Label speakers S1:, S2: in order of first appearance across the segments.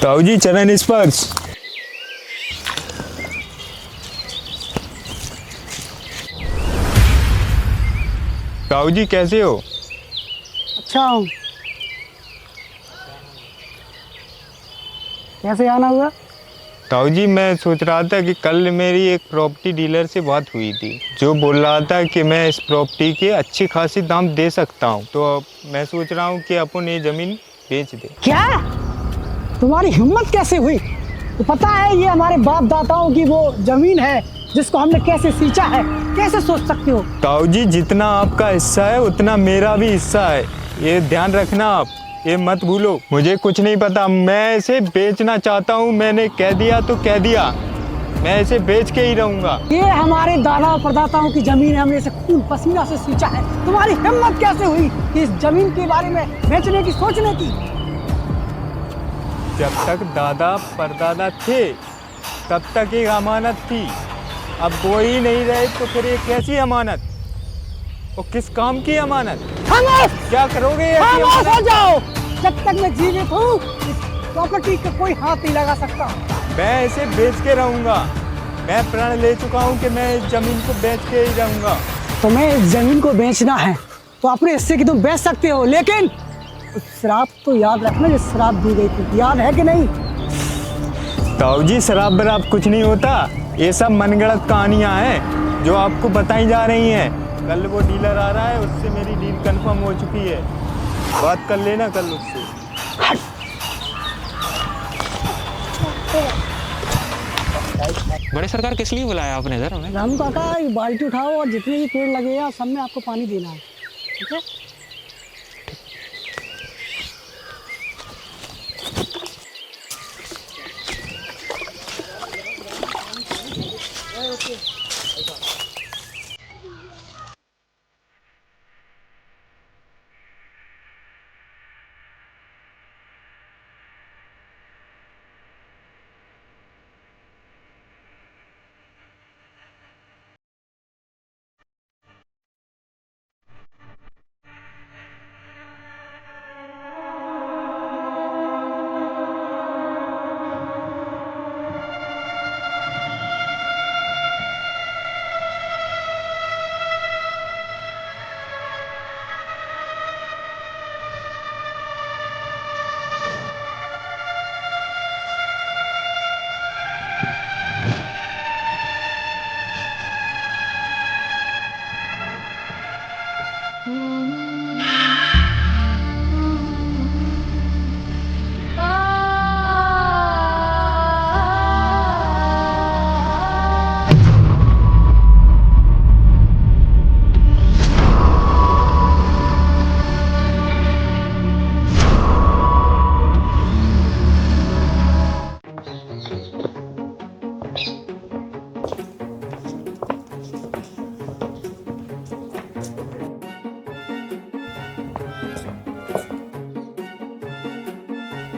S1: ताऊ जी चरण स्पर्श। ताऊ जी कैसे हो?
S2: अच्छा हूँ। कैसे आना हुआ?
S1: ताऊ जी मैं सोच रहा था कि कल मेरी एक प्रॉपर्टी डीलर से बात हुई थी, जो बोल रहा था कि मैं इस प्रॉपर्टी के अच्छी खासी दाम दे सकता हूँ। तो अब मैं सोच रहा हूँ कि अपन ये ज़मीन बेच दे।
S2: क्या? तुम्हारी हिम्मत कैसे हुई? तो पता है ये हमारे बाप दादाओं की वो जमीन है जिसको हमने कैसे सींचा है, कैसे सोच सकते हो?
S1: ताऊ जी जितना आपका हिस्सा है उतना मेरा भी हिस्सा है, ये ध्यान रखना आप, ये मत भूलो। मुझे कुछ नहीं पता, मैं इसे बेचना चाहता हूँ। मैंने कह दिया तो कह दिया, मैं इसे बेच के ही रहूंगा।
S2: ये हमारे दादा परदाताओं की जमीन है, हमने इसे खून पसीना से सींचा है। तुम्हारी हिम्मत कैसे हुई कि इस जमीन के बारे में बेचने की सोचने की?
S1: जब तक दादा परदादा थे तब तक एक अमानत थी, अब वो ही नहीं रहे तो फिर ये कैसी अमानत और किस काम की अमानत?
S2: खामोश!
S1: क्या करोगे ऐसी
S2: खामोश हो
S1: अमानत?
S2: जाओ! जब तक मैं जीवित हूँ इस प्रॉपर्टी का कोई हाथ नहीं लगा सकता।
S1: मैं इसे बेच के रहूंगा, मैं प्रण ले चुका हूँ कि मैं इस जमीन को बेच के ही रहूंगा।
S2: तुम्हें इस जमीन को बेचना है तो अपने हिस्से की तुम बेच सकते हो, लेकिन श्राप तो याद रखना, जो श्राप दी गई थी, याद है कि नहीं?
S1: ताऊ जी शराब बराब कुछ नहीं होता, ये सब मनगढ़ंत कहानियां हैं जो आपको बताई जा रही हैं। कल वो डीलर आ रहा है, उससे मेरी डील कंफर्म हो चुकी है, बात कर लेना कल उससे।
S3: बड़े सरकार किस लिए बुलाया आपने इधर हमें?
S2: रामू काका, ये बाल्टी उठाओ और जितने भी पेड़ लगे हैं सब में आपको पानी देना है, ठीक है?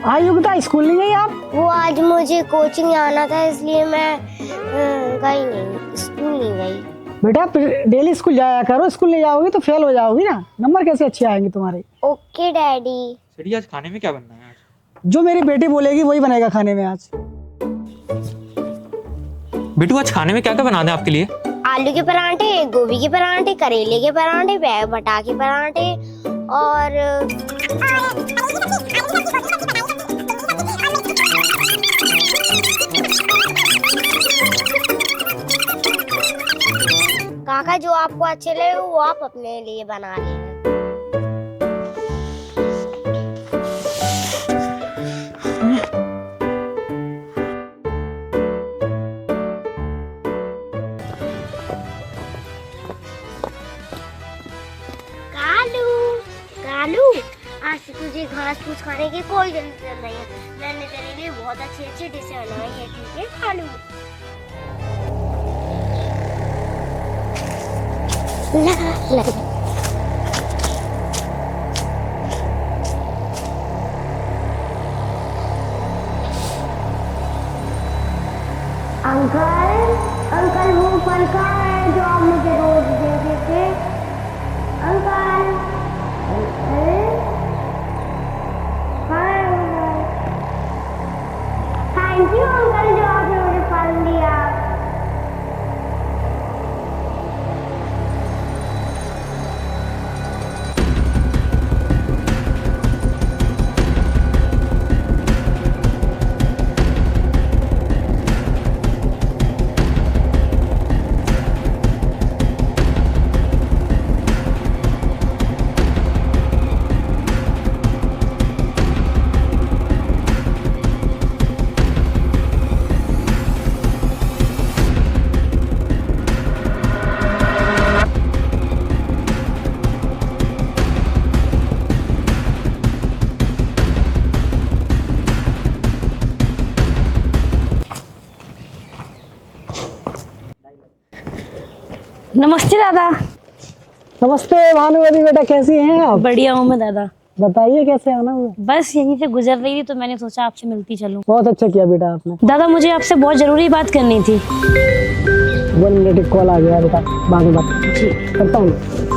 S2: हाँ युक्ता, स्कूल नहीं गई आप?
S4: वो आज मुझे कोचिंग आना था इसलिए मैं गई नहीं, स्कूल नहीं गई।
S2: बेटा डेली स्कूल जाया करो, स्कूल नहीं जाओगी तो फेल हो जाओगी ना, नंबर कैसे अच्छे आएंगे तुम्हारे?
S4: Okay daddy.
S3: सर आज खाने में क्या बनना है आज?
S2: जो मेरी बेटी बोलेगी वही बनेगा खाने में आज।
S3: बिट्टू आज खाने में क्या क्या बना दें आपके लिए?
S4: आलू के परांठे, गोभी के परांठे, करेले के परांठे, बटा के परांठे और काका जो आपको अच्छे लगे वो आप अपने लिए बना लेना। कालू, कालू, आज से तुझे घास फूस खाने की कोई जरूरत नहीं है। मैंने तेरे लिए बहुत अच्छी अच्छी डिशें बनाई है, ठीक है कालू? ला, ला। अंकल, अंकल वो फल कहाँ है जो आप मुझे रोज देते थे? अंकल, अंकल, कहाँ है वो फल?
S5: नमस्ते दादा।
S2: नमस्ते भानुमति बेटा, कैसी हैं आप?
S5: बढ़िया हूँ मैं दादा।
S2: बताइए कैसे आना हुआ?
S5: बस यहीं से गुजर रही थी तो मैंने सोचा आपसे मिलती चलूं।
S2: बहुत अच्छा किया बेटा आपने।
S5: दादा मुझे आपसे बहुत जरूरी बात करनी थी।
S2: 1 मिनट, एक कॉल आ गया बेटा, बाद में बात
S5: जी।
S2: करता हूँ।